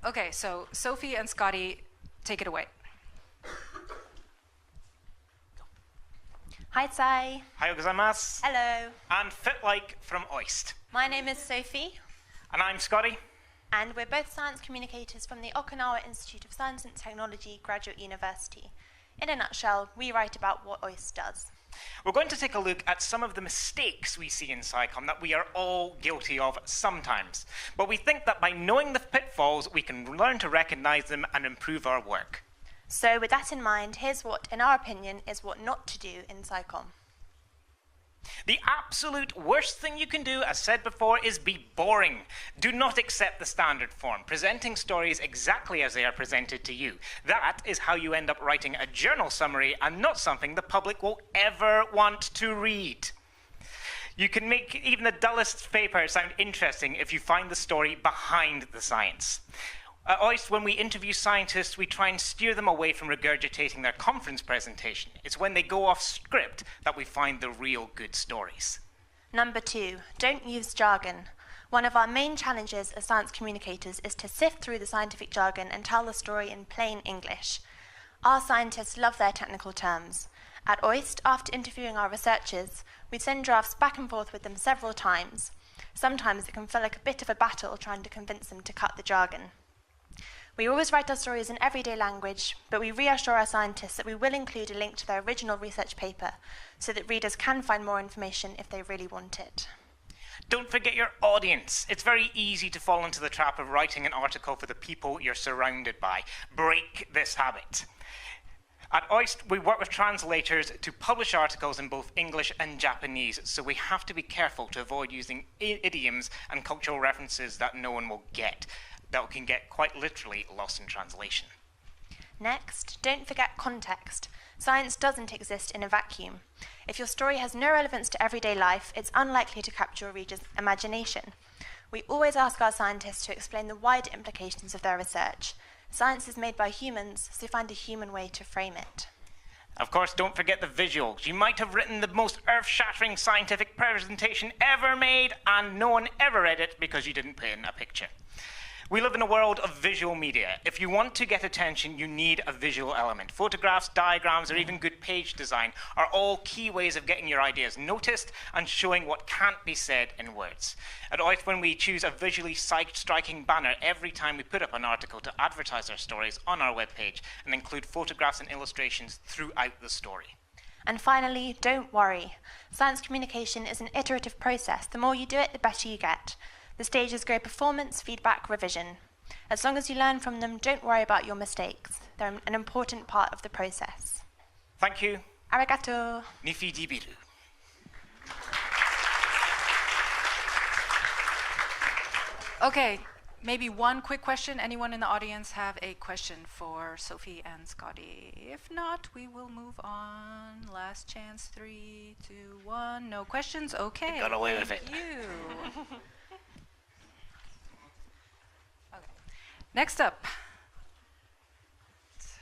Okay, so Sophie and Scotty, take it away. Hi, Tsai. Ohayou gozaimasu. Hello. And Fit Like from OIST. My name is Sophie. And I'm Scotty. And we're both science communicators from the Okinawa Institute of Science and Technology Graduate University. In a nutshell, we write about what OIST does. We're going to take a look at some of the mistakes we see in Scicom that we are all guilty of sometimes. But we think that by knowing the pitfalls, we can learn to recognize them and improve our work. So with that in mind, here's what, in our opinion, is what not to do in Scicom. The absolute worst thing you can do, as said before, is be boring. Do not accept the standard form, presenting stories exactly as they are presented to you. That is how you end up writing a journal summary and not something the public will ever want to read. You can make even the dullest paper sound interesting if you find the story behind the science. At OIST, when we interview scientists, we try and steer them away from regurgitating their conference presentation. It's when they go off script that we find the real good stories. Number 2, don't use jargon. One of our main challenges as science communicators is to sift through the scientific jargon and tell the story in plain English. Our scientists love their technical terms. At OIST, after interviewing our researchers, we send drafts back and forth with them several times. Sometimes it can feel like a bit of a battle trying to convince them to cut the jargon. We always write our stories in everyday language, but we reassure our scientists that we will include a link to their original research paper so that readers can find more information if they really want it. Don't forget your audience. It's very easy to fall into the trap of writing an article for the people you're surrounded by. Break this habit. At OIST, we work with translators to publish articles in both English and Japanese, so we have to be careful to avoid using idioms and cultural references that no one will get. That can get quite literally lost in translation. Next, don't forget context. Science doesn't exist in a vacuum. If your story has no relevance to everyday life, it's unlikely to capture a reader's imagination. We always ask our scientists to explain the wider implications of their research. Science is made by humans, so find a human way to frame it. Of course, don't forget the visuals. You might have written the most earth-shattering scientific presentation ever made, and no one ever read it because you didn't put in a picture. We live in a world of visual media. If you want to get attention, you need a visual element. Photographs, diagrams, or even good page design are all key ways of getting your ideas noticed and showing what can't be said in words. At OIST, when we choose a visually striking banner every time we put up an article to advertise our stories on our webpage and include photographs and illustrations throughout the story. And finally, don't worry. Science communication is an iterative process. The more you do it, the better you get. The stages go performance, feedback, revision. As long as you learn from them, don't worry about your mistakes. They're an important part of the process. Thank you. Arigato. Nifi dibiru. Okay, maybe one quick question. Anyone in the audience have a question for Sophie and Scotty? If not, we will move on. Last chance, 3, 2, 1. No questions? Okay. You got away with it. Thank you. Next up,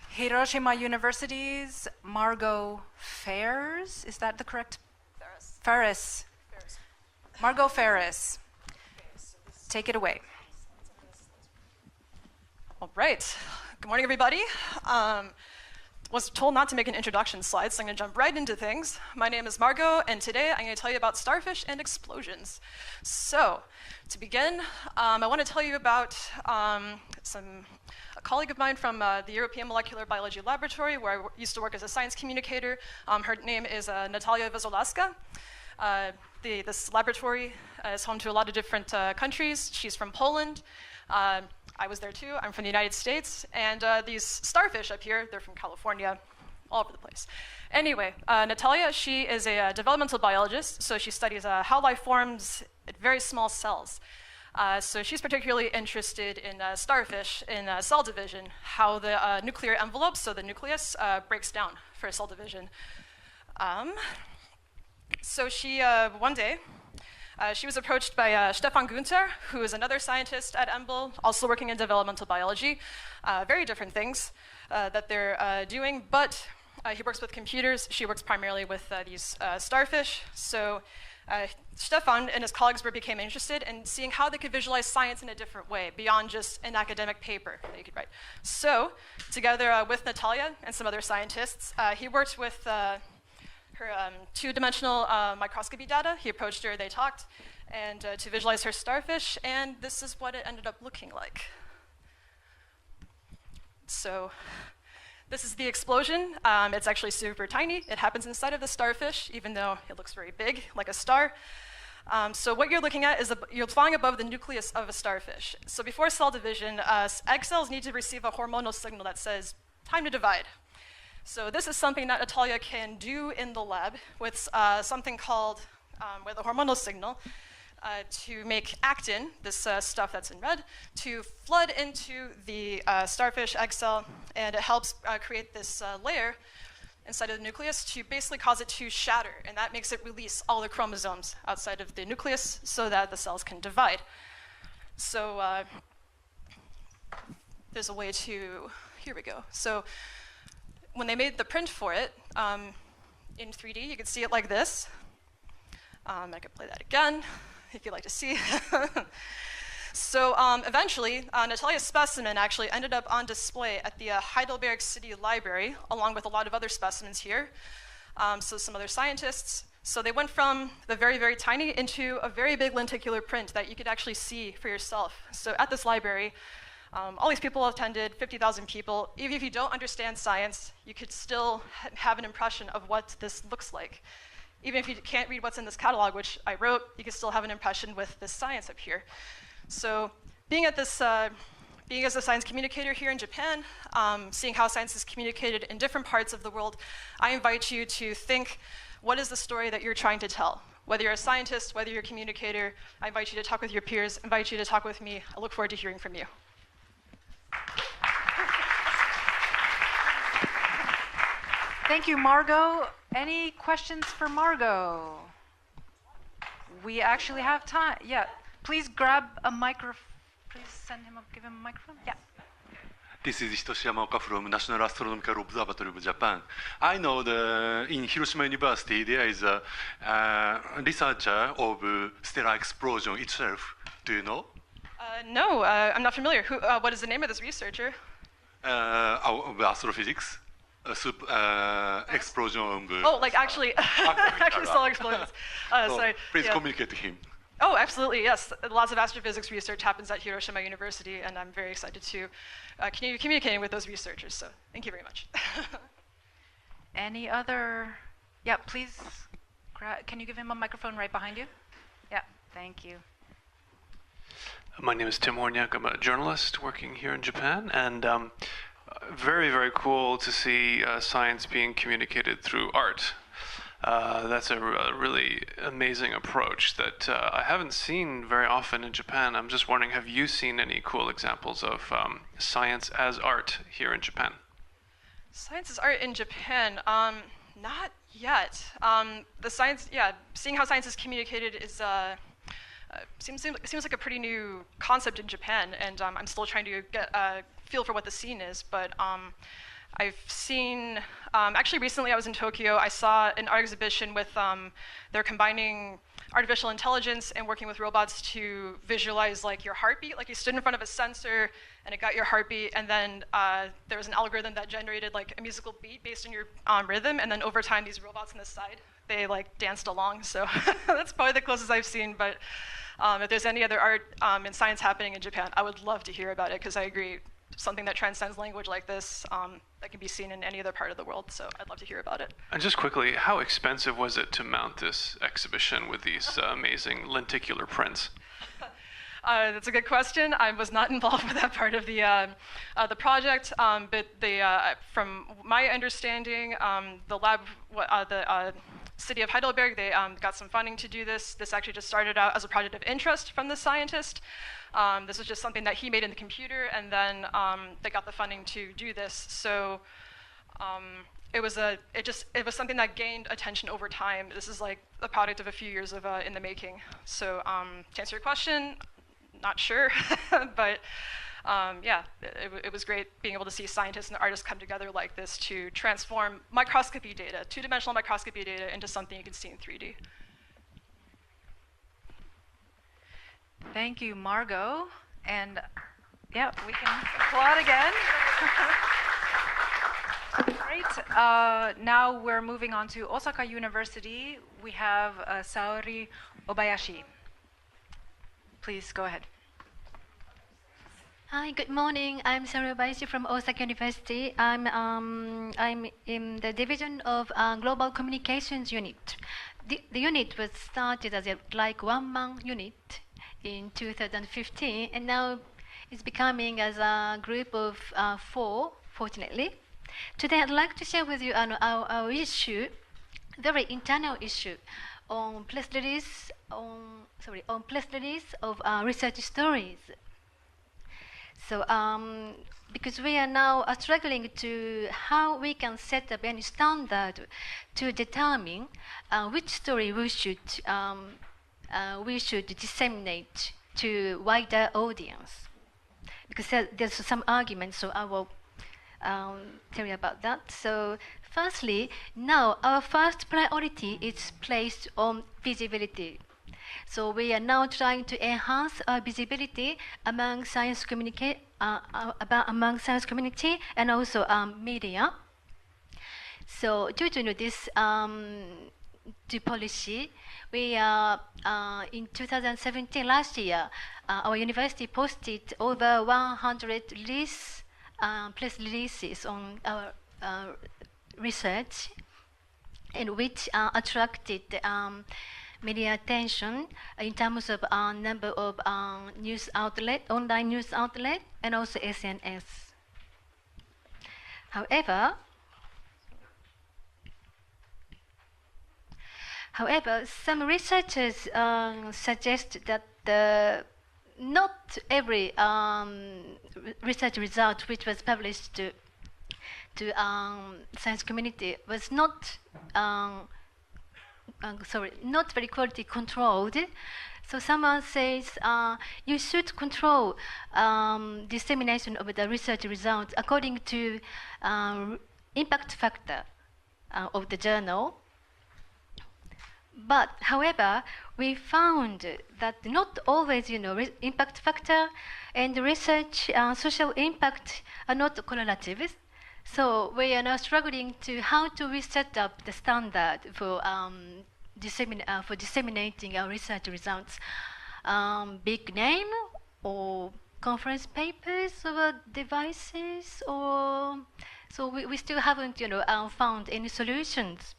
Hiroshima University's Margaux Phares. Is that the correct? Phares. Margaux Phares. Take it away. All right. Good morning, everybody. Was told not to make an introduction slide, so I'm going to jump right into things. My name is Margaux, and today I'm going to tell you about starfish and explosions. So, to begin, I want to tell you about a colleague of mine from the European Molecular Biology Laboratory, where I used to work as a science communicator. Her name is Natalia Vezolaska. This laboratory is home to a lot of different countries. She's from Poland. I was there too. I'm from the United States. And these starfish up here, they're from California, all over the place. Anyway, Natalia, she is a developmental biologist, so she studies how life forms at very small cells. So she's particularly interested in starfish in cell division, how the nuclear envelope, so the nucleus, breaks down for cell division. So she, one day, she was approached by Stefan Günther, who is another scientist at EMBL, also working in developmental biology. Very different things that they're doing, but he works with computers. She works primarily with these starfish. So Stefan and his colleagues became interested in seeing how they could visualize science in a different way, beyond just an academic paper that you could write. So together with Natalia and some other scientists, he worked with her two-dimensional microscopy data. He approached her, they talked, and to visualize her starfish, and this is what it ended up looking like. So this is the explosion. It's actually super tiny. It happens inside of the starfish, even though it looks very big, like a star. So what you're looking at is you're flying above the nucleus of a starfish. So before cell division, egg cells need to receive a hormonal signal that says, time to divide. So this is something that Natalia can do in the lab with something called, with a hormonal signal, to make actin, this stuff that's in red, to flood into the starfish egg cell, and it helps create this layer inside of the nucleus to basically cause it to shatter, and that makes it release all the chromosomes outside of the nucleus so that the cells can divide. So there's a way to, here we go. So when they made the print for it in 3D, you can see it like this. I could play that again if you'd like to see. So eventually, Natalia's specimen actually ended up on display at the Heidelberg City Library, along with a lot of other specimens here. So some other scientists. So they went from the very, very tiny into a very big lenticular print that you could actually see for yourself. So at this library, all these people attended, 50,000 people. Even if you don't understand science, you could still have an impression of what this looks like. Even if you can't read what's in this catalog, which I wrote, you can still have an impression with this science up here. So being at this, being as a science communicator here in Japan, seeing how science is communicated in different parts of the world, I invite you to think, what is the story that you're trying to tell? Whether you're a scientist, whether you're a communicator, I invite you to talk with your peers, I invite you to talk with me. I look forward to hearing from you. Thank you, Margaux. Any questions for Margaux? We actually have time. Yeah, please grab a microphone. Please send him up, give him a microphone. Yeah. This is Hitoshi Yamaoka from National Astronomical Observatory of Japan. I know in Hiroshima University there is a researcher of stellar explosion itself. Do you know? No, I'm not familiar. What is the name of this researcher? Of astrophysics. Explosion. Oh, like actually, actually stellar explosions. Sorry. Please communicate to him. Oh, absolutely, yes. Lots of astrophysics research happens at Hiroshima University, and I'm very excited to continue communicating with those researchers, so thank you very much. Any other? Yeah, please. Can you give him a microphone right behind you? Yeah, thank you. My name is Tim Horniak. I'm a journalist working here in Japan, and very, very cool to see science being communicated through art. That's a really amazing approach that I haven't seen very often in Japan. I'm just wondering, have you seen any cool examples of science as art here in Japan? Science as art in Japan? Not yet. The science, yeah, seeing how science is communicated is seems like a pretty new concept in Japan, and I'm still trying to get a feel for what the scene is, but I've seen, actually recently I was in Tokyo, I saw an art exhibition with, they're combining artificial intelligence and working with robots to visualize like your heartbeat, like you stood in front of a sensor and it got your heartbeat, and then there was an algorithm that generated like a musical beat based on your rhythm, and then over time these robots on the side, they like danced along, so that's probably the closest I've seen, but if there's any other art and science happening in Japan, I would love to hear about it, because I agree, something that transcends language like this that can be seen in any other part of the world, so I'd love to hear about it. And just quickly, how expensive was it to mount this exhibition with these amazing lenticular prints? That's a good question. I was not involved with that part of the project, but from my understanding, the lab, the city of Heidelberg, they got some funding to do this. This actually just started out as a project of interest from the scientist. This was just something that he made in the computer, and then they got the funding to do this. So it was something that gained attention over time. This is like a product of a few years of in the making. So to answer your question, not sure, but Yeah, it was great being able to see scientists and artists come together like this to transform microscopy data, two-dimensional microscopy data, into something you can see in 3D. Thank you, Margaux. And yeah, we can applaud again. Great. Now we're moving on to Osaka University. We have Saori Obayashi. Please go ahead. Hi, good morning. I'm Saori Obayashi from Osaka University. I'm in the division of Global Communications Unit. The unit was started as a one-man unit in 2015, and now it's becoming as a group of 4, fortunately. Today, I'd like to share with you our issue, very internal issue, on press release of research stories. So, because we are now struggling to how we can set up any standard to determine which story we should disseminate to wider audience. Because there's some arguments, so I will tell you about that. So, firstly, now our first priority is placed on visibility. So we are now trying to enhance our visibility among science community and also media. So due to this to policy, we in 2017 last year, our university posted over 100 press releases on our research, and which attracted media attention in terms of number of news outlet, online news outlet, and also SNS. However, some researchers suggest that not every research result which was published to science community was not not very quality controlled. So someone says you should control dissemination of the research results according to impact factor of the journal. But however, we found that not always, impact factor and research social impact are not correlative. So we are now struggling to how do we set up the standard for disseminating our research results. Big name or conference papers or devices, or so we still haven't found any solutions.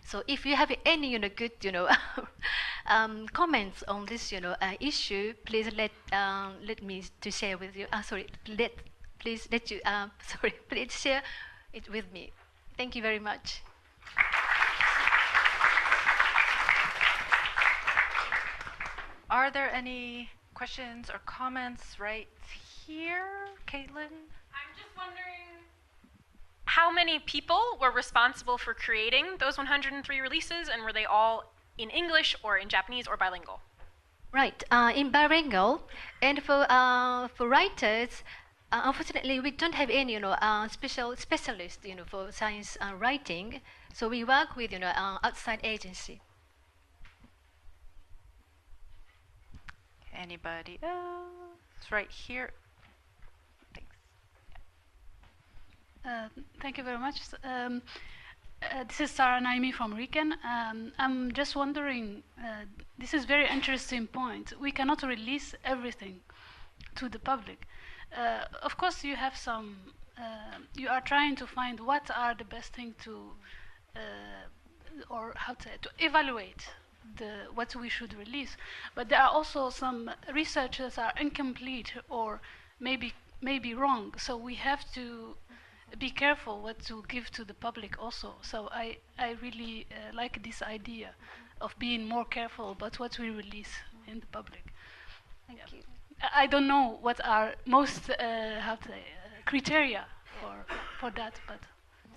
So if you have any good comments on this issue, please let me to share with you. Please share it with me. Thank you very much. Are there any questions or comments right here, Caitlin? I'm just wondering how many people were responsible for creating those 103 releases, and were they all in English or in Japanese or bilingual? Right, in bilingual, and for writers, unfortunately, we don't have any specialist for science writing. So we work with outside agency. Anybody else? Right here. Thanks. Thank you very much. This is Sarah Naimi from RIKEN. I'm just wondering, this is a very interesting point. We cannot release everything to the public. Of course, you have some, you are trying to find what are the best thing to, or how to evaluate what we should release. But there are also some researchers are incomplete or maybe wrong. So we have to be careful what to give to the public also. So I really like this idea of being more careful about what we release in the public. Thank you. I don't know what are most criteria for that, but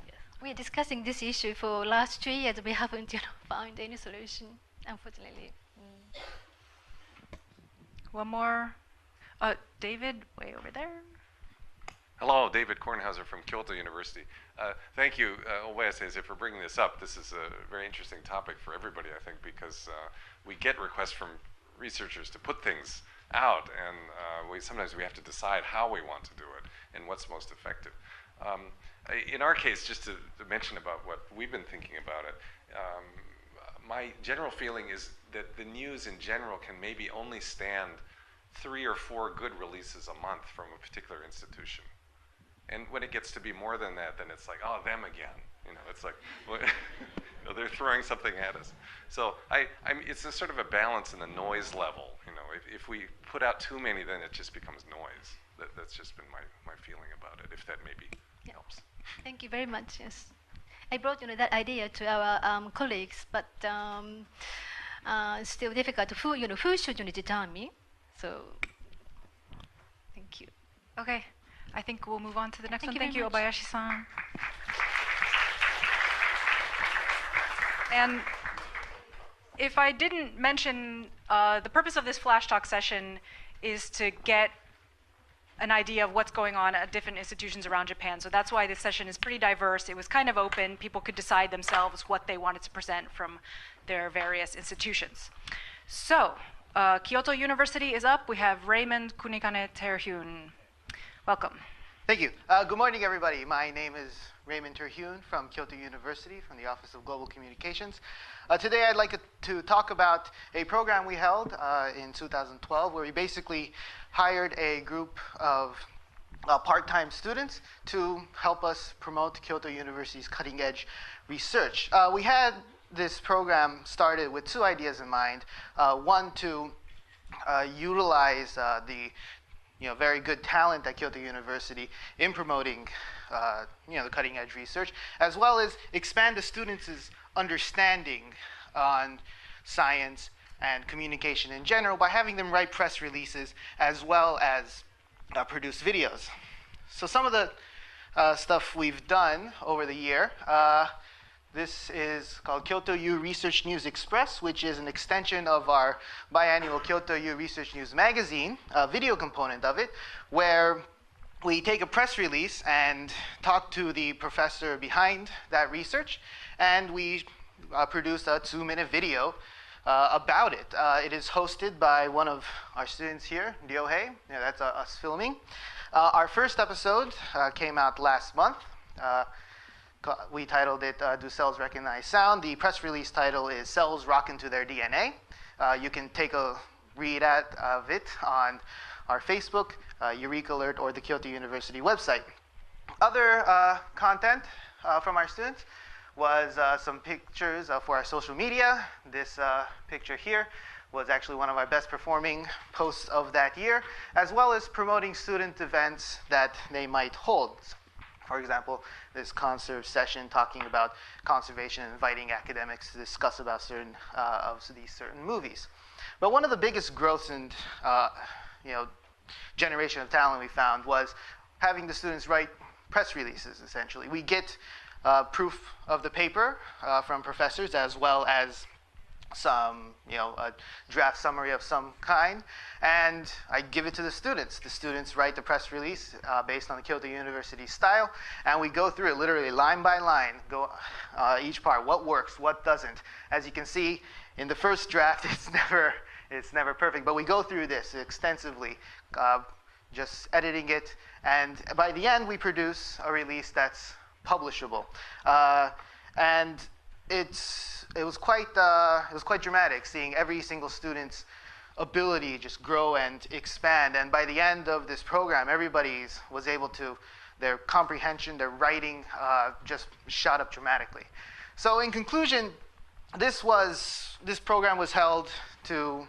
yes. We are discussing this issue for last 3 years. We haven't found any solution, unfortunately. One more. David, way over there. Hello, David Kornhauser from Kyoto University. Thank you, Obayashi, for bringing this up. This is a very interesting topic for everybody, I think, because we get requests from researchers to put things out, and sometimes we have to decide how we want to do it and what's most effective. In our case, just to mention about what we've been thinking about it, my general feeling is that the news in general can maybe only stand 3 or 4 good releases a month from a particular institution. And when it gets to be more than that, then it's like, oh, them again. It's like, they're throwing something at us. So it's a sort of a balance in the noise level. If we put out too many, then it just becomes noise. That's just been my feeling about it, if that maybe helps. Thank you very much. Yes, I brought that idea to our colleagues, but it's still difficult. Who should determine? So, thank you. Okay, I think we'll move on to the next one. Thank Thank you you, very much. Obayashi-san. And if I didn't mention, the purpose of this Flash Talk session is to get an idea of what's going on at different institutions around Japan. So that's why this session is pretty diverse. It was kind of open. People could decide themselves what they wanted to present from their various institutions. So, Kyoto University is up. We have Raymond, Kunikane, Terhune. Welcome. Thank you. Good morning, everybody. My name is Raymond Terhune from Kyoto University, from the Office of Global Communications. Today I'd like to talk about a program we held in 2012 where we basically hired a group of part-time students to help us promote Kyoto University's cutting-edge research. We had this program started with 2 ideas in mind. One, to utilize the very good talent at Kyoto University in promoting the cutting-edge research, as well as expand the students' understanding on science and communication in general by having them write press releases as well as produce videos. So some of the stuff we've done over the year, this is called Kyoto U Research News Express, which is an extension of our biannual Kyoto U Research News magazine, a video component of it, where we take a press release and talk to the professor behind that research, and we produce a 2-minute video about it. It is hosted by one of our students here, Ryohei. That's us filming. Our first episode came out last month. We titled it, Do Cells Recognize Sound? The press release title is Cells Rock Into Their DNA. You can take a read of it on our Facebook, Eureka Alert, or the Kyoto University website. Other content from our students was some pictures for our social media. This picture here was actually one of our best performing posts of that year, as well as promoting student events that they might hold. For example, this conserve session talking about conservation and inviting academics to discuss about certain of these certain movies. But one of the biggest growths and generation of talent we found was having the students write press releases, essentially. We get proof of the paper from professors, as well as some, a draft summary of some kind, and I give it to the students. The students write the press release based on the Kyoto University style, and we go through it literally line by line, go each part, what works, what doesn't. As you can see, in the first draft, it's never perfect, but we go through this extensively, just editing it, and by the end, we produce a release that's publishable, and it was quite dramatic seeing every single student's ability just grow and expand. And by the end of this program, everybody was able to, their comprehension, their writing just shot up dramatically. So in conclusion, this program was held to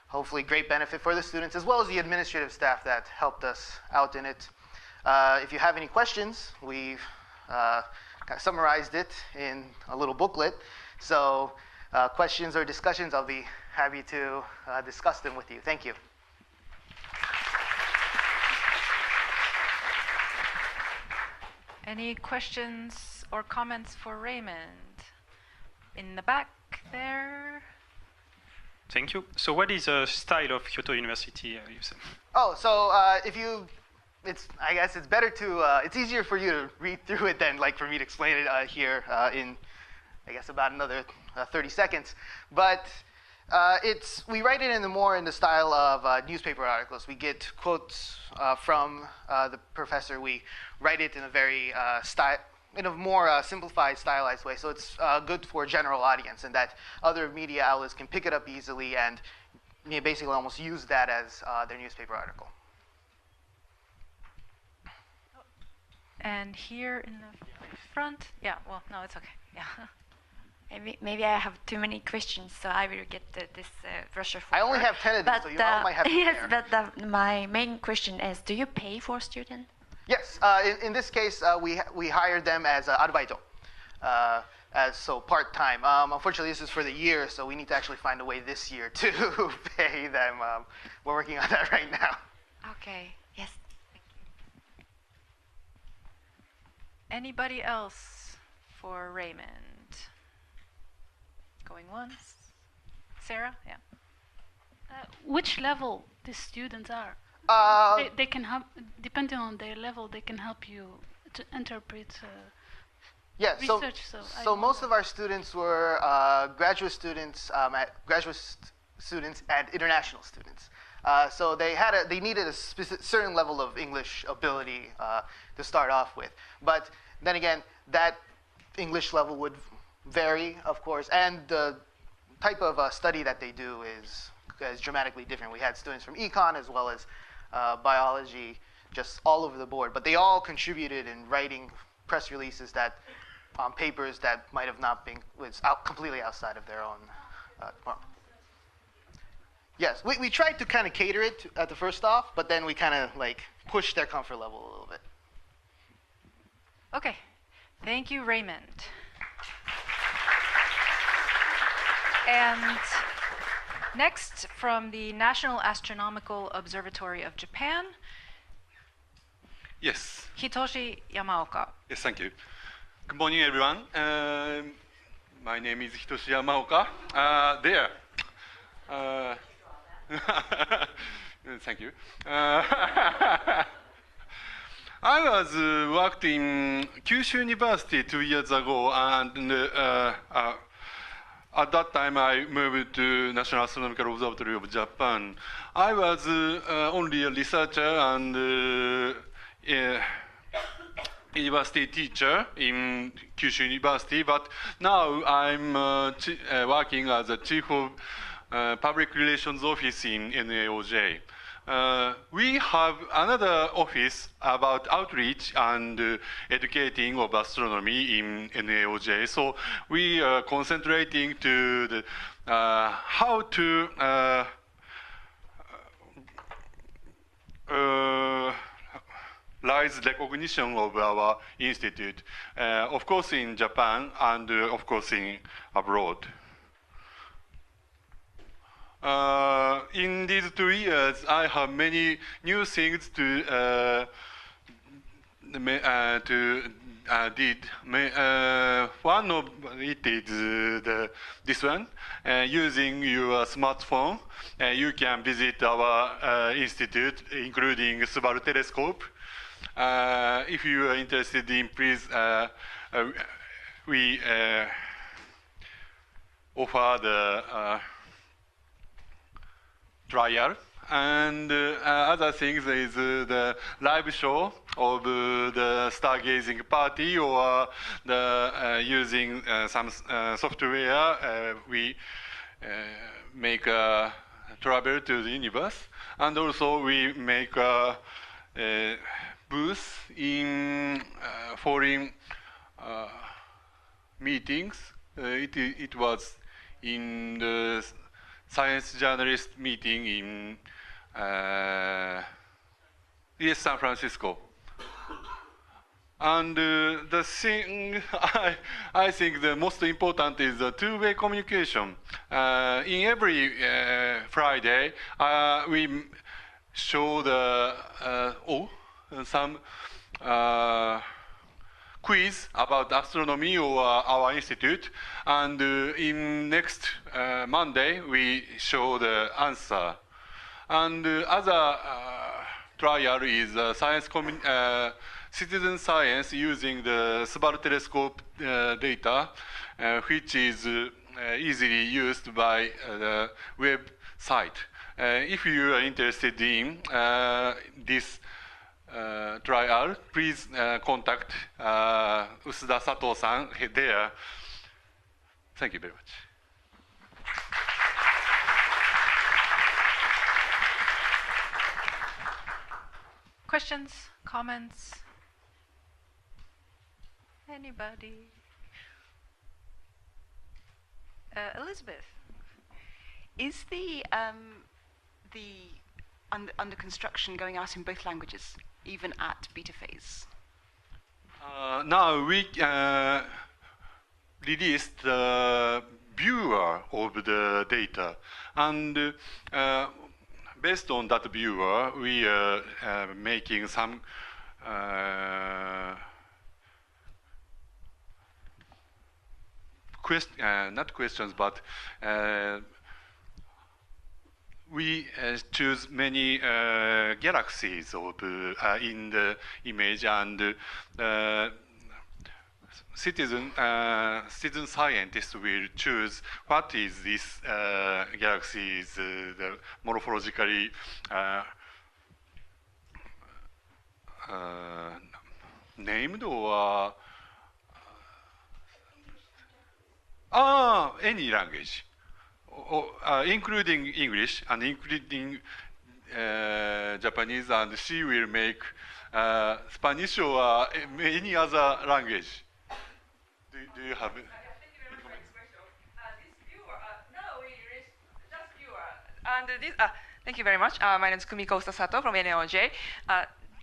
hopefully great benefit for the students, as well as the administrative staff that helped us out in it. If you have any questions, we've summarized it in a little booklet. So questions or discussions, I'll be happy to discuss them with you. Thank you. Any questions or comments for Raymond? In the back there. Thank you. So what is the style of Kyoto University, you said? Oh, so I guess it's better to, it's easier for you to read through it than like for me to explain it here in, I guess, about another 30 seconds. But we write it in the style of newspaper articles. We get quotes from the professor. We write it in a very in a more simplified, stylized way. So it's good for general audience, and that other media outlets can pick it up easily and basically almost use that as their newspaper article. And here in the front, yeah. Well, no, it's okay. Yeah. Maybe I have too many questions, so I will get this brochure for I only have 10 of these, so you all might have to yes, prepare. but my main question is, do you pay for students? Yes, in this case, we hired them as arubaito, so part-time. Unfortunately, this is for the year, so we need to actually find a way this year to pay them. We're working on that right now. Okay, yes. Thank you. Anybody else for Raymond? Going once. Sarah? Yeah. Which level the students are? They can help, depending on their level, they can help you to interpret research. So most of our students were graduate students and international students. So they needed a certain level of English ability to start off with. But then again, that English level would vary, of course, and the type of study that they do is dramatically different. We had students from econ as well as biology, just all over the board. But they all contributed in writing press releases on papers that might have not been completely outside of their own department. Yes, we tried to kind of cater it at the first off, but then we kind of like pushed their comfort level a little bit. Okay, thank you, Raymond. And next, from the National Astronomical Observatory of Japan. Yes. Hitoshi Yamaoka. Yes, thank you. Good morning, everyone. My name is Hitoshi Yamaoka. Thank you. I was worked in Kyushu University 2 years ago, and at that time I moved to National Astronomical Observatory of Japan. I was only a researcher and university teacher in Kyushu University, but now I'm working as a chief of public relations office in NAOJ. We have another office about outreach and educating of astronomy in NAOJ. So we are concentrating to the, how to raise recognition of our institute, of course in Japan and of course in abroad. In these 2 years, I have many new things to did. One of it is this one. Using your smartphone, you can visit our institute, including Subaru telescope. If you are interested in, please, we offer the trial, and other things is the live show of the stargazing party, or the using some software. We make travel to the universe, and also we make a booth in foreign meetings. It was in the science journalist meeting in San Francisco. And the thing I think the most important is the two-way communication. In every Friday, we show the some quiz about astronomy or our institute, and in next Monday we show the answer. And other trial is citizen science using the Subaru telescope data, which is easily used by the website. If you are interested in this trial, please contact Usuda Sato-san there. Thank you very much. Questions, comments? Anybody? Elizabeth. Is the under construction going out in both languages, even at beta phase? Now we released the viewer of the data, and based on that viewer, we are making some not questions, but we choose many galaxies of, in the image, and citizen scientists will choose what is this galaxy is the morphologically named, or any language, including English and including Japanese, and she will make Spanish or any other language. Do you have it? Thank you very much. My name is Kumiko Sato from NOJ.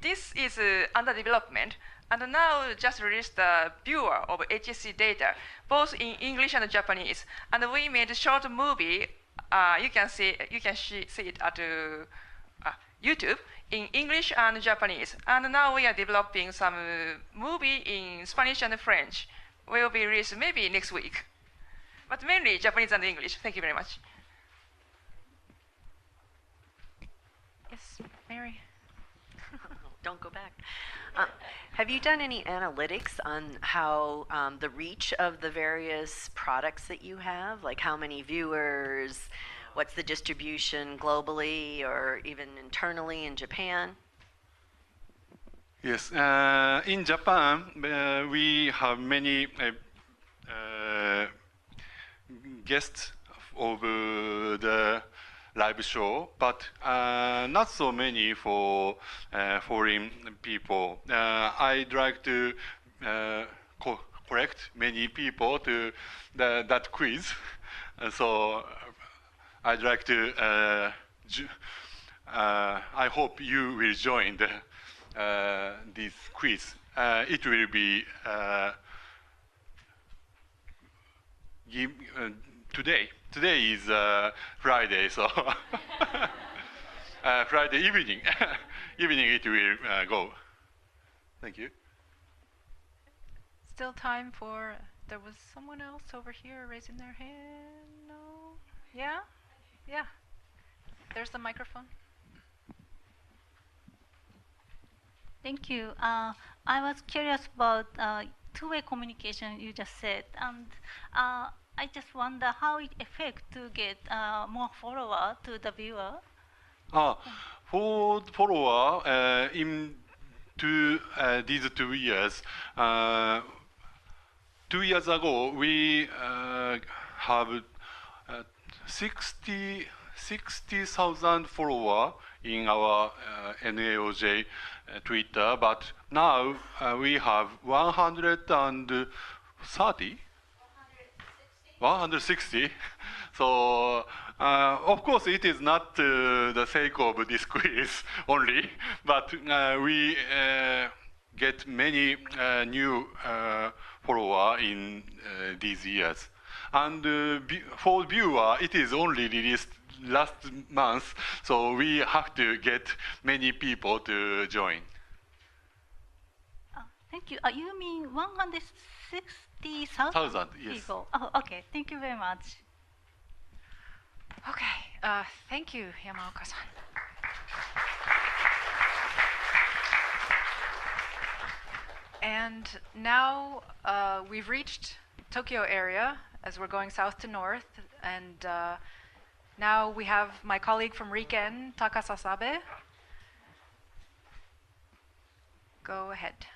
This is under development, and now just released the viewer of HSC data, both in English and Japanese. And we made a short movie. You can see it at YouTube in English and Japanese. And now we are developing some movie in Spanish and French. Will be released maybe next week, but mainly Japanese and English. Thank you very much. Yes, Mary. Don't go back. Have you done any analytics on how the reach of the various products that you have? Like how many viewers, what's the distribution globally or even internally in Japan? Yes, in Japan, we have many guests of the live show, but not so many for foreign people. I'd like to correct many people to that quiz, so I'd like to. I hope you will join this quiz. It will be today. Today is Friday, so Friday evening. Evening it will go. Thank you. Still time for. There was someone else over here raising their hand. No. Yeah. Yeah. There's the microphone. Thank you. I was curious about two-way communication you just said, and I just wonder how it affects to get more follower to the viewer. For follower in these 2 years, 2 years ago we have 60,000 followers in our NAOJ Twitter, but now we have 160. So of course it is not the sake of this quiz only, but we get many new followers in these years. And for viewer, it is only released last month, so we have to get many people to join. Thank you. You mean 160,000 Thousand, yes. people? Oh, okay. Thank you very much. Okay, thank you, Yamaoka-san. And now we've reached Tokyo area as we're going south to north, and now we have my colleague from RIKEN, Sasabe. Go ahead.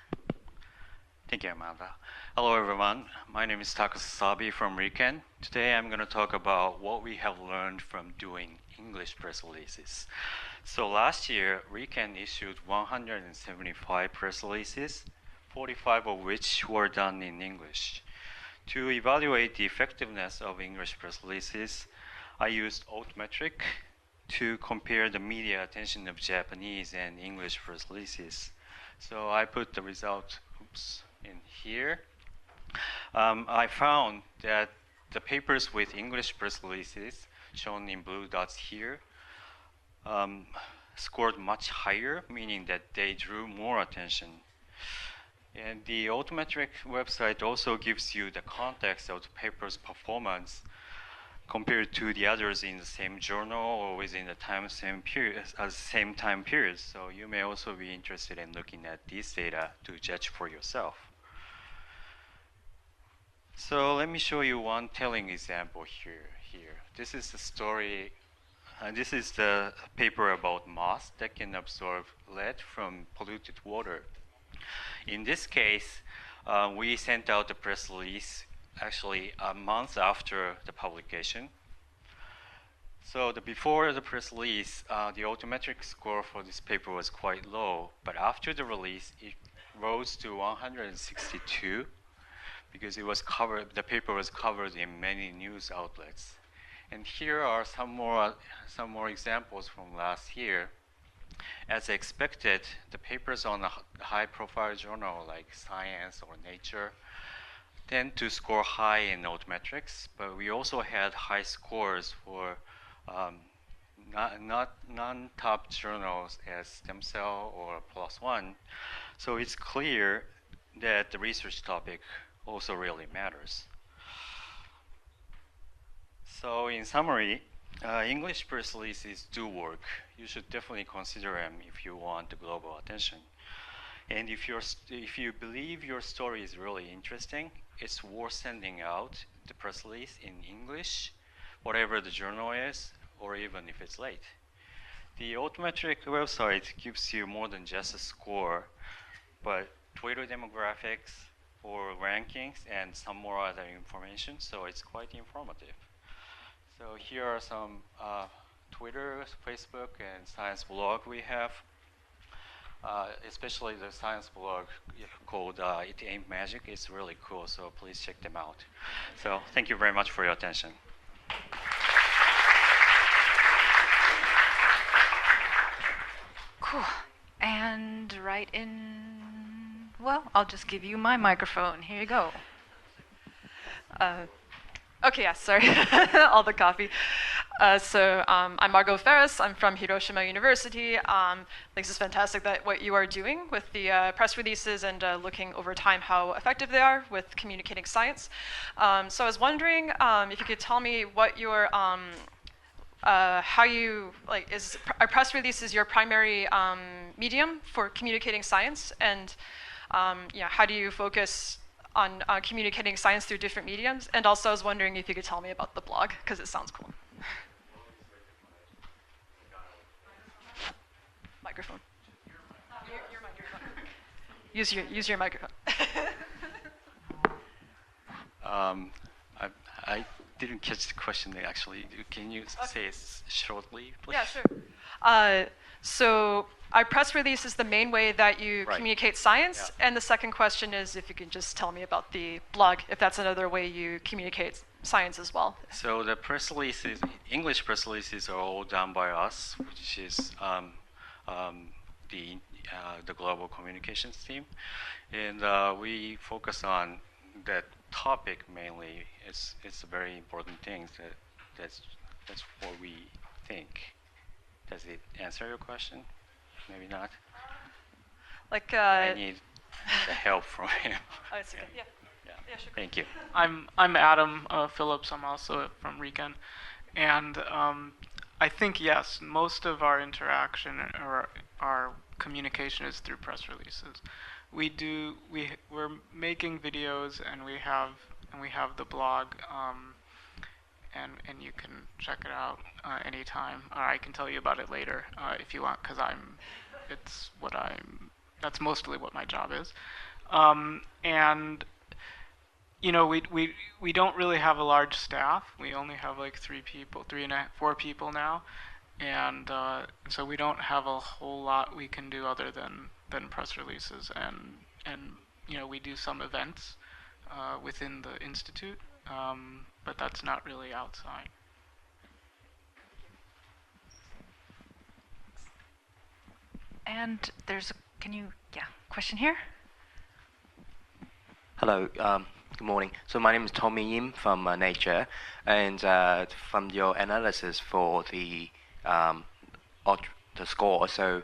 Thank you, Amanda. Hello, everyone. My name is Sasabe from RIKEN. Today, I'm going to talk about what we have learned from doing English press releases. So last year, RIKEN issued 175 press releases, 45 of which were done in English. To evaluate the effectiveness of English press releases, I used Altmetric to compare the media attention of Japanese and English press releases. So I put the result in here. I found that the papers with English press releases, shown in blue dots here, scored much higher, meaning that they drew more attention. And the Altmetric website also gives you the context of the paper's performance compared to the others in the same journal or within the same time period. So you may also be interested in looking at these data to judge for yourself. So let me show you one telling example here. This is the story. This is the paper about moths that can absorb lead from polluted water. In this case, we sent out the press release actually a month after the publication. So before the press release, the Altmetric score for this paper was quite low, but after the release, it rose to 162 because the paper was covered in many news outlets. And here are some more examples from last year. As expected, the papers on a high-profile journal like Science or Nature tend to score high in Altmetrics, but we also had high scores for non-top journals as Stem Cell or PLOS ONE. So it's clear that the research topic also really matters. So in summary, English press releases do work. You should definitely consider them if you want the global attention. And if you believe your story is really interesting, it's worth sending out the press release in English, whatever the journal is, or even if it's late. The Altmetric website gives you more than just a score, but Twitter demographics or rankings and some more other information, so it's quite informative. So here are some Twitter, Facebook, and science blog we have. Especially the science blog called It Ain't Magic is really cool, so please check them out. So thank you very much for your attention. Cool. And right in, well, I'll just give you my microphone. Here you go. Okay, yeah, sorry, all the coffee. I'm Margaux Phares. I'm from Hiroshima University. I think this is fantastic that what you are doing with the press releases and looking over time how effective they are with communicating science. So I was wondering if you could tell me what your how you are press releases your primary medium for communicating science, and how do you focus on communicating science through different mediums? And also I was wondering if you could tell me about the blog, because it sounds cool. Microphone. Your microphone. Use your microphone. I didn't catch the question actually. Can you say it shortly, please? Yeah, sure. So our press release is the main way that you communicate science, and the second question is if you can just tell me about the blog, if that's another way you communicate science as well. So the press releases, English press releases are all done by us, which is the global communications team, and we focus on that topic mainly. It's a very important thing. That's what we think. Does it answer your question? Maybe not. Like I need the help from him. Oh, it's okay. Yeah. Yeah, sure. Thank you. I'm Adam Phillips. I'm also from RIKEN, and I think yes, most of our interaction or our communication is through press releases. We're making videos, and we have the blog, and you can check it out anytime, or I can tell you about it later if you want, because that's mostly what my job is, and you know, we don't really have a large staff. We only have like 4 people now, and so we don't have a whole lot we can do other than press releases, and you know, we do some events within the institute, but that's not really outside. And there's question here. Hello. Good morning. So my name is Tommy Yim from Nature, and from your analysis for the score, so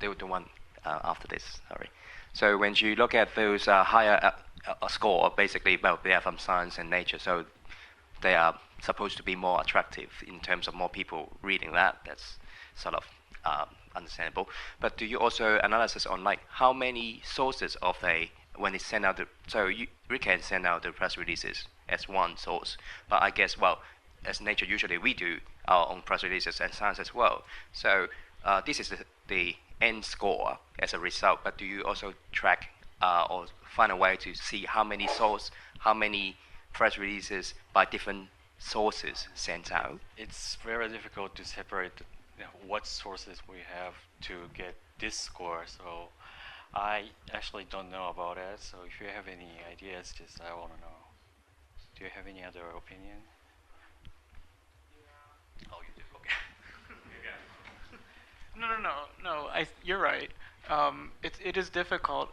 the one after this, sorry. So when you look at those higher score, basically, well, they are from science and nature, so they are supposed to be more attractive in terms of more people reading that. That's sort of understandable. But do you also analysis on like how many sources of when they send out we can send out the press releases as one source, but I guess, well, as nature, usually we do our own press releases and science as well. So this is the end score as a result, but do you also track or find a way to see how many press releases by different sources sent out? It's very difficult to separate what sources we have to get this score, so I actually don't know about it, so if you have any ideas, I want to know. Do you have any other opinion? Oh, you do? Okay. No. You're right. It is difficult.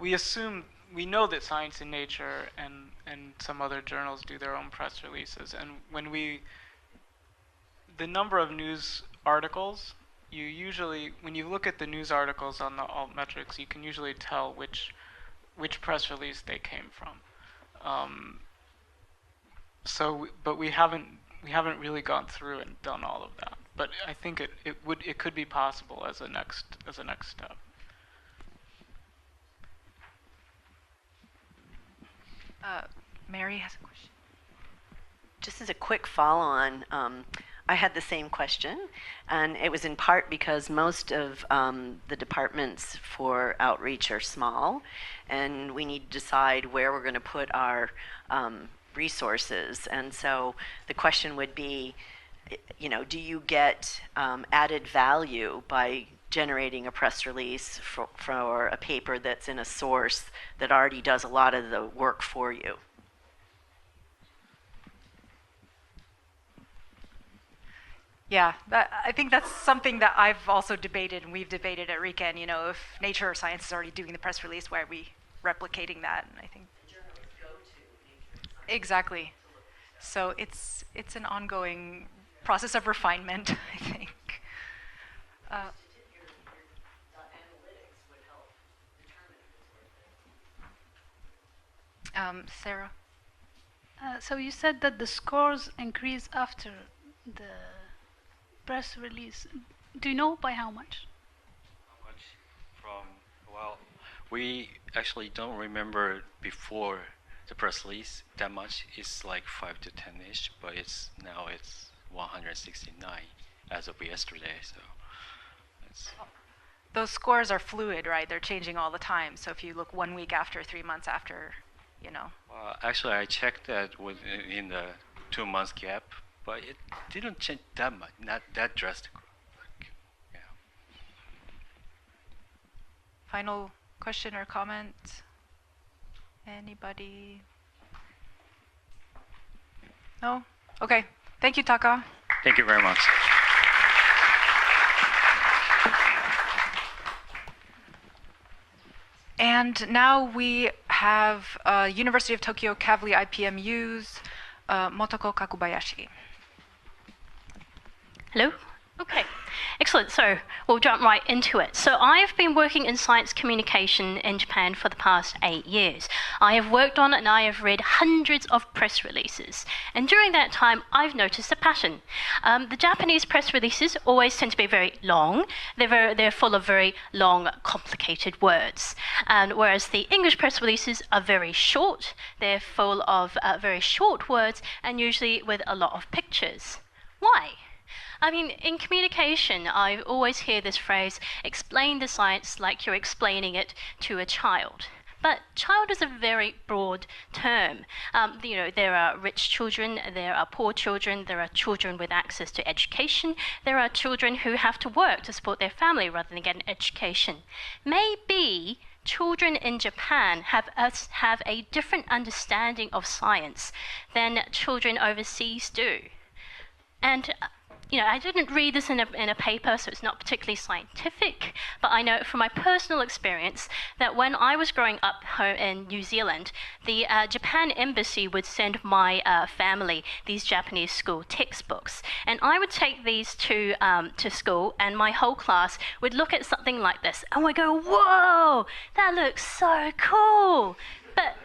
We know that Science and Nature and some other journals do their own press releases, and the number of news articles, when you look at the news articles on the altmetrics, you can usually tell which press release they came from. But we haven't really gone through and done all of that. But I think it could be possible as a next step. Mary has a question. Just as a quick follow-on, I had the same question, and it was in part because most of the departments for outreach are small, and we need to decide where we're going to put our resources. And so the question would be, you know, do you get added value by generating a press release for a paper that's in a source that already does a lot of the work for you? Yeah, I think that's something that I've also debated, and we've debated at RIKEN. You know, if Nature or Science is already doing the press release, why are we replicating that? And I think exactly. So it's an ongoing process of refinement, I think. Sarah. So you said that the scores increase after the press release. Do you know by how much? How much well, we actually don't remember before the press release that much. It's like 5 to 10-ish, but now it's 169 as of yesterday, so it's... Those scores are fluid, right? They're changing all the time. So if you look 1 week after, 3 months after, you know. Well, actually, I checked that in the 2 months gap, but it didn't change that much, not that drastic. Yeah. Final question or comment? Anybody? No? Okay. Thank you, Taka. Thank you very much. And now we have University of Tokyo Kavli IPMU's Motoko Kakubayashi. Hello, Okay, excellent. So we'll jump right into it. So I've been working in science communication in Japan for the past 8 years. I have worked on and I have read hundreds of press releases. And during that time, I've noticed a pattern. The Japanese press releases always tend to be very long. They're full of very long, complicated words. And whereas the English press releases are very short, they're full of very short words and usually with a lot of pictures. Why? I mean, in communication, I always hear this phrase, explain the science like you're explaining it to a child. But child is a very broad term. There are rich children, there are poor children, there are children with access to education, there are children who have to work to support their family rather than get an education. Maybe children in Japan have a different understanding of science than children overseas do. And I didn't read this in a paper, so it's not particularly scientific, but I know from my personal experience that when I was growing up in New Zealand, the Japan embassy would send my family these Japanese school textbooks. And I would take these to school, and my whole class would look at something like this, and we'd go, whoa, that looks so cool. But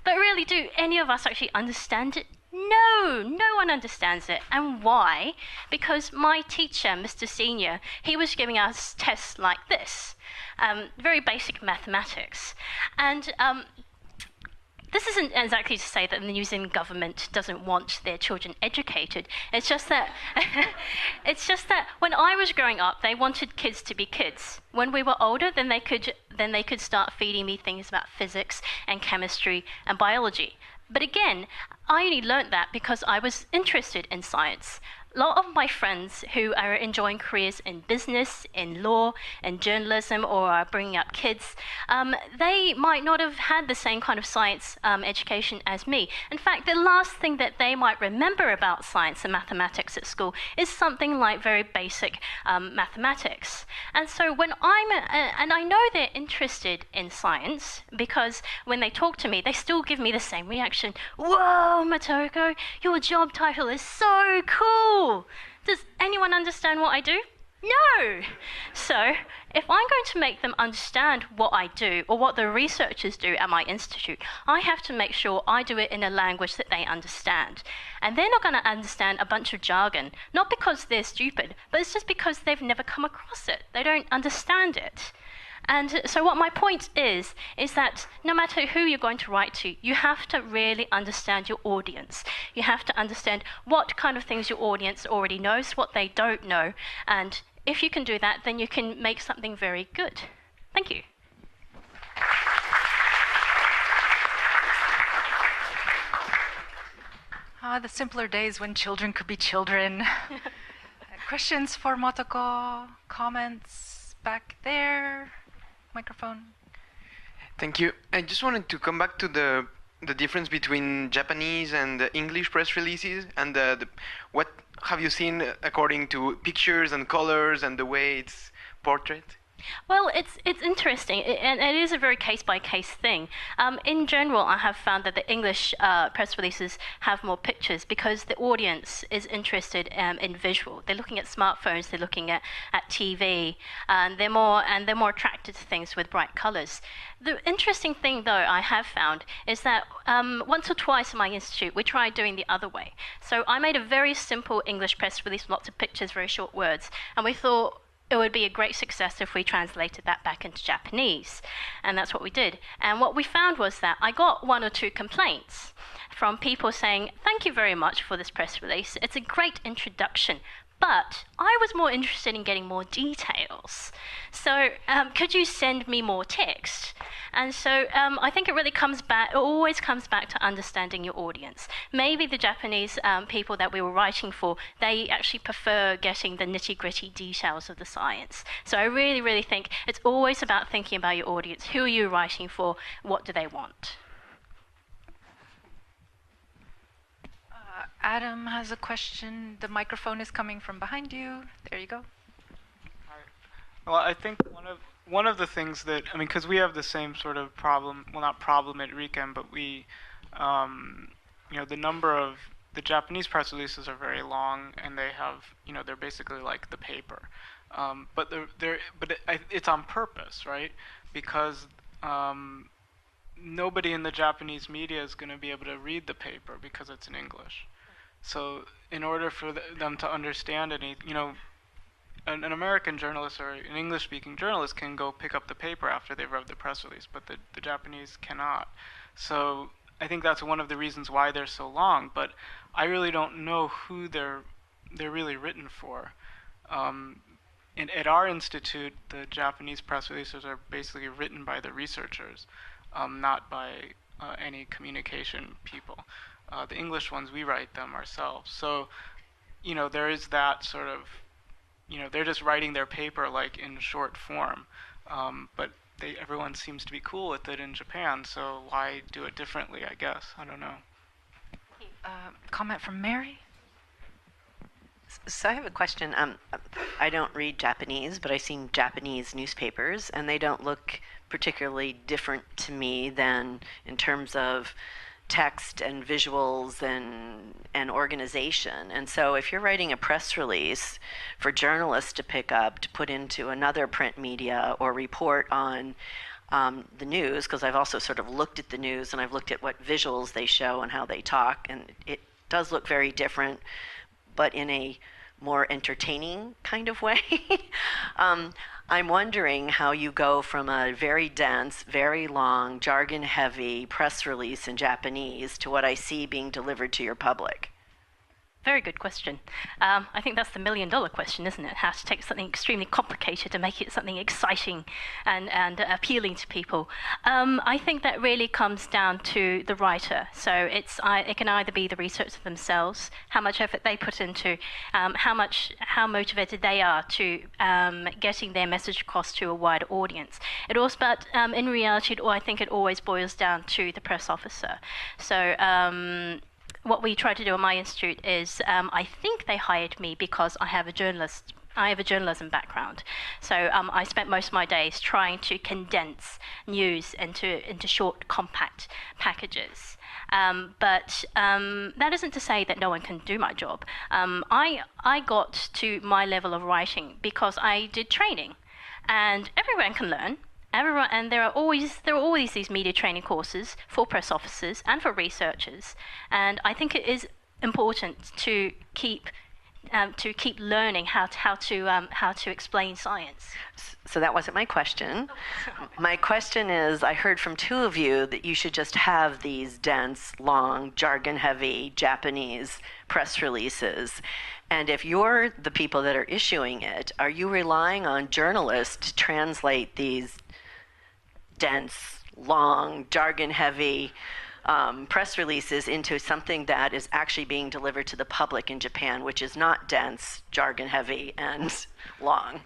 really, do any of us actually understand it? No one understands it. And why? Because my teacher, Mr. Senior, he was giving us tests like this, very basic mathematics. And this isn't exactly to say that the New Zealand government doesn't want their children educated. It's just that when I was growing up, they wanted kids to be kids. When we were older, then they could start feeding me things about physics and chemistry and biology. But again, I only learnt that because I was interested in science. A lot of my friends who are enjoying careers in business, in law, in journalism, or are bringing up kids, they might not have had the same kind of science education as me. In fact, the last thing that they might remember about science and mathematics at school is something like very basic mathematics. And so when and I know they're interested in science because when they talk to me, they still give me the same reaction. Whoa, Motoko, your job title is so cool. Does anyone understand what I do? No! So, if I'm going to make them understand what I do or what the researchers do at my institute, I have to make sure I do it in a language that they understand. And they're not going to understand a bunch of jargon, not because they're stupid, but it's just because they've never come across it. They don't understand it. And so what my point is that no matter who you're going to write to, you have to really understand your audience. You have to understand what kind of things your audience already knows, what they don't know. And if you can do that, then you can make something very good. Thank you. The simpler days when children could be children. Questions for Motoko? Comments back there? Microphone. Thank you. I just wanted to come back to the difference between Japanese and English press releases and what have you seen according to pictures and colors and the way it's portrayed? Well, it's interesting, and it is a very case-by-case thing. In general, I have found that the English press releases have more pictures because the audience is interested in visual. They're looking at smartphones, they're looking at TV, and they're more attracted to things with bright colors. The interesting thing, though, I have found is that once or twice in my institute, we tried doing the other way. So I made a very simple English press release, lots of pictures, very short words, and we thought it would be a great success if we translated that back into Japanese. And that's what we did. And what we found was that I got 1 or 2 complaints from people saying, thank you very much for this press release. It's a great introduction. But I was more interested in getting more details. So could you send me more text? And so I think it always comes back to understanding your audience. Maybe the Japanese people that we were writing for, they actually prefer getting the nitty-gritty details of the science. So I really, really think it's always about thinking about your audience. Who are you writing for? What do they want? Adam has a question. The microphone is coming from behind you. There you go. Well, I think one of the things that, I mean, because we have the same sort of problem, well, not problem at RIKEN, but we, the number of the Japanese press releases are very long, and they have, they're basically like the paper. But it's on purpose, right? Because nobody in the Japanese media is going to be able to read the paper because it's in English. So in order for them to understand any, an American journalist or an English-speaking journalist can go pick up the paper after they've read the press release, but the Japanese cannot. So I think that's one of the reasons why they're so long, but I really don't know who they're really written for. At our institute, the Japanese press releases are basically written by the researchers, not by any communication people. The English ones, we write them ourselves. So, there is that sort of, they're just writing their paper like in short form, but everyone seems to be cool with it in Japan, so why do it differently, I guess? I don't know. Comment from Mary? So I have a question. I don't read Japanese, but I've seen Japanese newspapers, and they don't look particularly different to me than in terms of text and visuals and organization. And so if you're writing a press release for journalists to pick up, to put into another print media or report on the news, because I've also sort of looked at the news and I've looked at what visuals they show and how they talk, and it does look very different, but in a more entertaining kind of way. I'm wondering how you go from a very dense, very long, jargon-heavy press release in Japanese to what I see being delivered to your public. Very good question. I think that's the million-dollar question, isn't it? How to take something extremely complicated and make it something exciting and appealing to people. I think that really comes down to the writer. So it can either be the researchers themselves, how much effort they put into, how motivated they are to getting their message across to a wider audience. But in reality, I think it always boils down to the press officer. So. What we try to do at my institute is, I think they hired me because I have a journalism background. So I spent most of my days trying to condense news into short, compact packages. But that isn't to say that no one can do my job. I got to my level of writing because I did training, and everyone can learn. And there are always these media training courses for press officers and for researchers, and I think it is important to keep learning how to explain science. So that wasn't my question. My question is, I heard from two of you that you should just have these dense, long, jargon-heavy Japanese press releases. And if you're the people that are issuing it, are you relying on journalists to translate these dense, long, jargon-heavy press releases into something that is actually being delivered to the public in Japan, which is not dense, jargon-heavy, and long?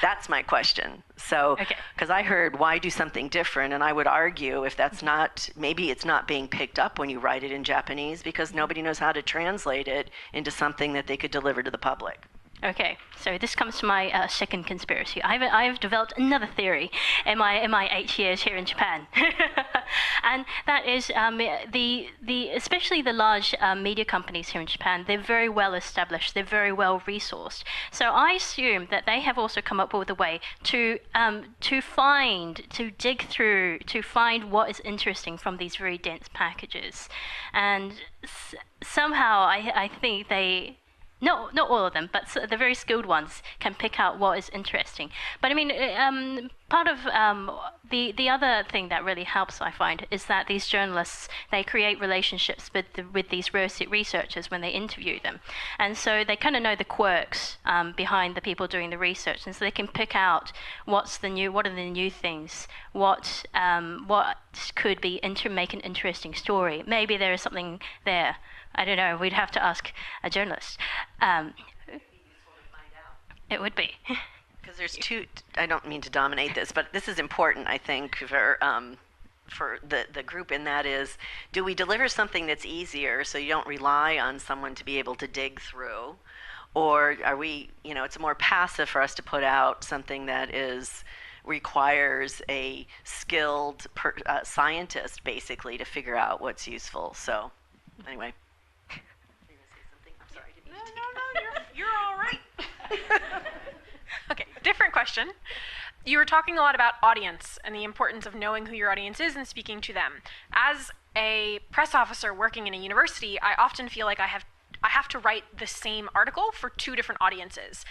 That's my question. So, because I heard, why do something different? And I would argue if that's not, maybe it's not being picked up when you write it in Japanese because nobody knows how to translate it into something that they could deliver to the public. Okay, so this comes to my second conspiracy. I've developed another theory in my 8 years here in Japan, and that is especially the large media companies here in Japan. They're very well established. They're very well resourced. So I assume that they have also come up with a way to dig through, to find what is interesting from these very dense packages, and somehow I think they. Not all of them, but the very skilled ones can pick out what is interesting. But I mean, part of the other thing that really helps, I find, is that these journalists, they create relationships with these researchers when they interview them, and so they kind of know the quirks behind the people doing the research, and so they can pick out what are the new things, what could be make an interesting story. Maybe there is something there. I don't know. We'd have to ask a journalist. It would be. Because there's two. I don't mean to dominate this, but this is important, I think, for the group. And that is, do we deliver something that's easier so you don't rely on someone to be able to dig through, or are we? It's more passive for us to put out something that requires a skilled scientist basically to figure out what's useful. So, anyway. question. You were talking a lot about audience and the importance of knowing who your audience is and speaking to them. As a press officer working in a university, I often feel like I have to write the same article for two different audiences,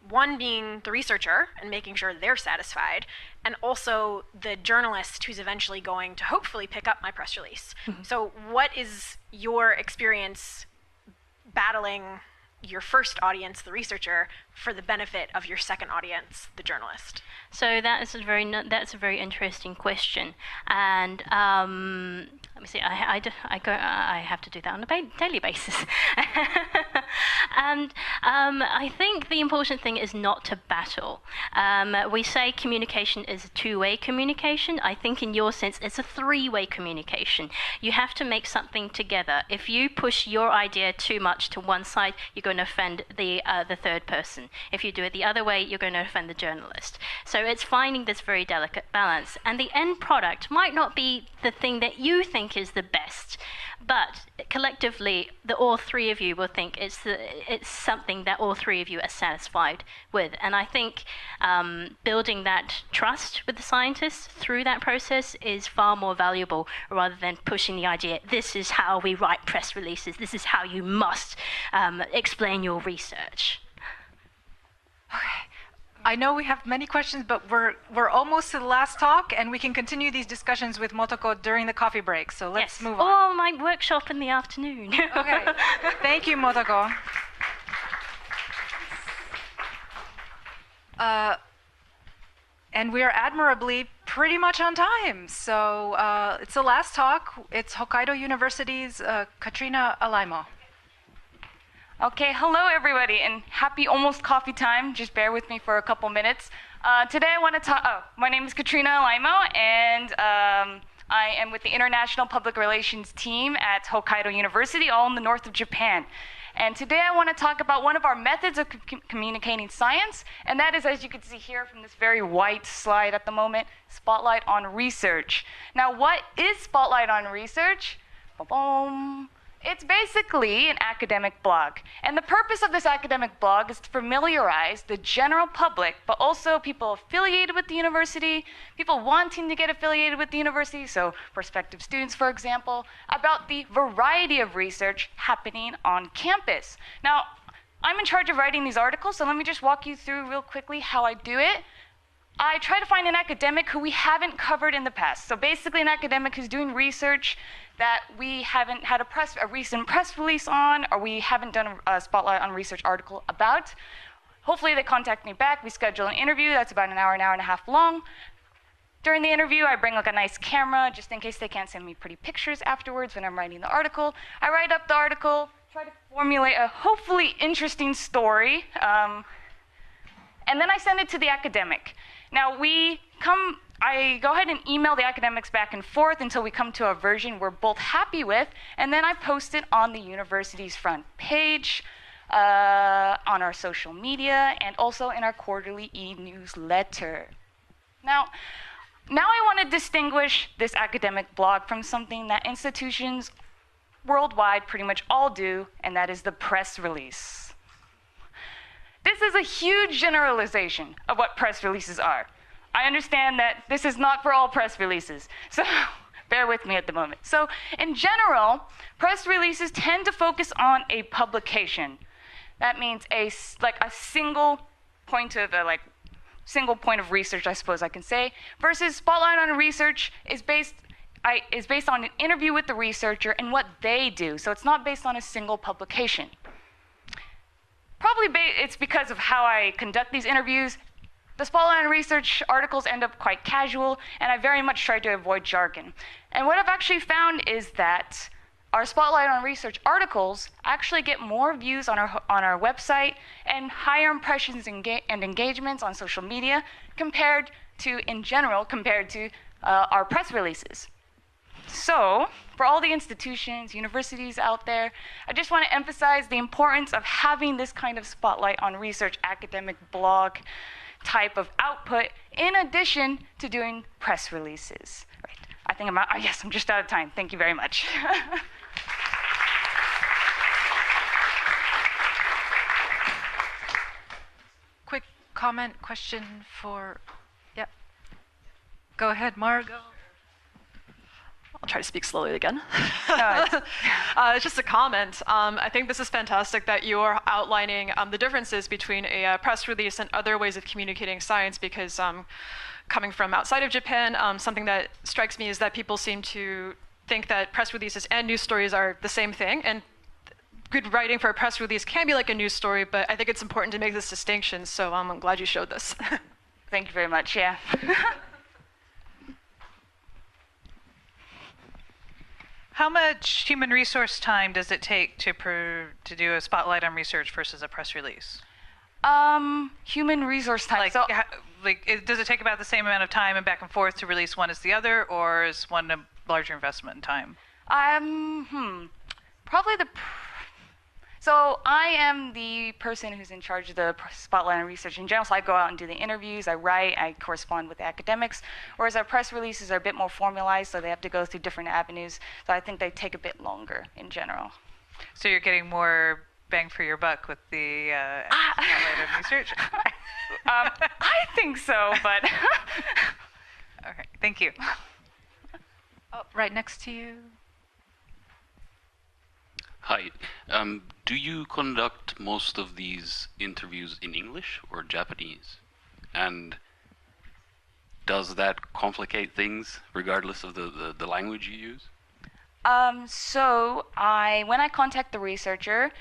one being the researcher and making sure they're satisfied, and also the journalist who's eventually going to hopefully pick up my press release. So what is your experience battling your first audience, the researcher, for the benefit of your second audience, the journalist? So that's a very interesting question, and let me see. I have to do that on a daily basis, and I think the important thing is not to battle. We say communication is a two-way communication. I think in your sense, it's a three-way communication. You have to make something together. If you push your idea too much to one side, you're going to offend the third person. If you do it the other way, you're going to offend the journalist. So it's finding this very delicate balance. And the end product might not be the thing that you think is the best, but collectively, all three of you will think it's something that all three of you are satisfied with. And I think building that trust with the scientists through that process is far more valuable rather than pushing the idea, this is how we write press releases, this is how you must explain your research. Okay. I know we have many questions, but we're almost to the last talk, and we can continue these discussions with Motoko during the coffee break. So let's move on. Or my workshop in the afternoon. Okay. Thank you, Motoko. And we are admirably pretty much on time. So it's the last talk. It's Hokkaido University's Katrina Alaimo. Okay, hello everybody, and happy almost coffee time. Just bear with me for a couple minutes. Today I want to talk, my name is Katrina Alaimo, and I am with the International Public Relations team at Hokkaido University, all in the north of Japan. And today I want to talk about one of our methods of communicating science, and that is, as you can see here from this very white slide at the moment, Spotlight on Research. Now, what is Spotlight on Research? Ba-boom. It's basically an academic blog. And the purpose of this academic blog is to familiarize the general public, but also people affiliated with the university, people wanting to get affiliated with the university, so prospective students, for example, about the variety of research happening on campus. Now, I'm in charge of writing these articles, so let me just walk you through real quickly how I do it. I try to find an academic who we haven't covered in the past. So basically an academic who's doing research that we haven't had a recent press release on, or we haven't done a Spotlight on Research article about. Hopefully they contact me back. We schedule an interview that's about an hour and a half long. During the interview, I bring like a nice camera just in case they can't send me pretty pictures afterwards when I'm writing the article. I write up the article, try to formulate a hopefully interesting story, and then I send it to the academic. Now I go ahead and email the academics back and forth until we come to a version we're both happy with, and then I post it on the university's front page, on our social media, and also in our quarterly e-newsletter. Now I want to distinguish this academic blog from something that institutions worldwide pretty much all do, and that is the press release. This is a huge generalization of what press releases are. I understand that this is not for all press releases, so bear with me at the moment. So in general, press releases tend to focus on a publication. That means a single point of research, I suppose I can say, versus Spotlight on Research is based on an interview with the researcher and what they do. So it's not based on a single publication. Probably it's because of how I conduct these interviews. The Spotlight on Research articles end up quite casual, and I very much try to avoid jargon. And what I've actually found is that our Spotlight on Research articles actually get more views on our website and higher impressions and engagements on social media compared to our press releases. So, for all the institutions, universities out there, I just want to emphasize the importance of having this kind of Spotlight on Research academic blog type of output in addition to doing press releases. Right. I think I'm just out of time. Thank you very much. comment, question for, yeah. Go ahead, Margaux. I'll try to speak slowly again. It's just a comment. I think this is fantastic that you are outlining the differences between a press release and other ways of communicating science, because coming from outside of Japan, something that strikes me is that people seem to think that press releases and news stories are the same thing. And good writing for a press release can be like a news story, but I think it's important to make this distinction. So I'm glad you showed this. Thank you very much. Yeah. How much human resource time does it take to do a spotlight on research versus a press release? Human resource time. Does it take about the same amount of time and back and forth to release one as the other, or is one a larger investment in time? Probably so I am the person who's in charge of the spotlight on research in general. So I go out and do the interviews, I write, I correspond with the academics, whereas our press releases are a bit more formalized, so they have to go through different avenues. So I think they take a bit longer in general. So you're getting more bang for your buck with the spotlight on research? I think so, but... Okay, thank you. Oh, right next to you. Hi. Do you conduct most of these interviews in English or Japanese? And does that complicate things regardless of the language you use? So when I contact the researcher,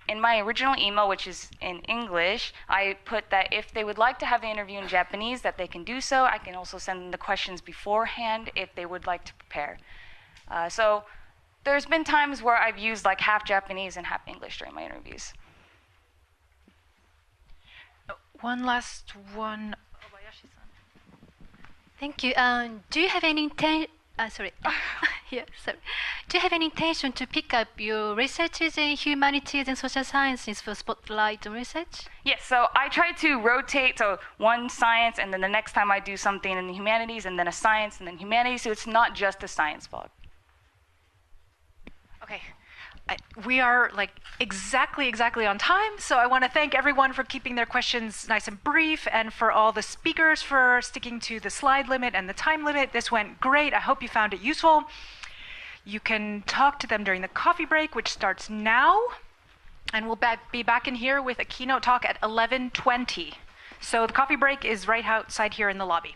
in my original email, which is in English, I put that if they would like to have the interview in Japanese, that they can do so. I can also send them the questions beforehand if they would like to prepare. So there's been times where I've used like half Japanese and half English during my interviews. One last one. Thank you. Do you have any Do you have any intention to pick up your researches in humanities and social sciences for spotlight on research? Yes, so I try to rotate, so one science, and then the next time I do something in the humanities, and then a science, and then humanities, so it's not just a science blog. Okay. We are like exactly on time, so I want to thank everyone for keeping their questions nice and brief, and for all the speakers for sticking to the slide limit and the time limit. This went great. I hope you found it useful. You can talk to them during the coffee break, which starts now, and we'll be back in here with a keynote talk at 11:20. So the coffee break is right outside here in the lobby.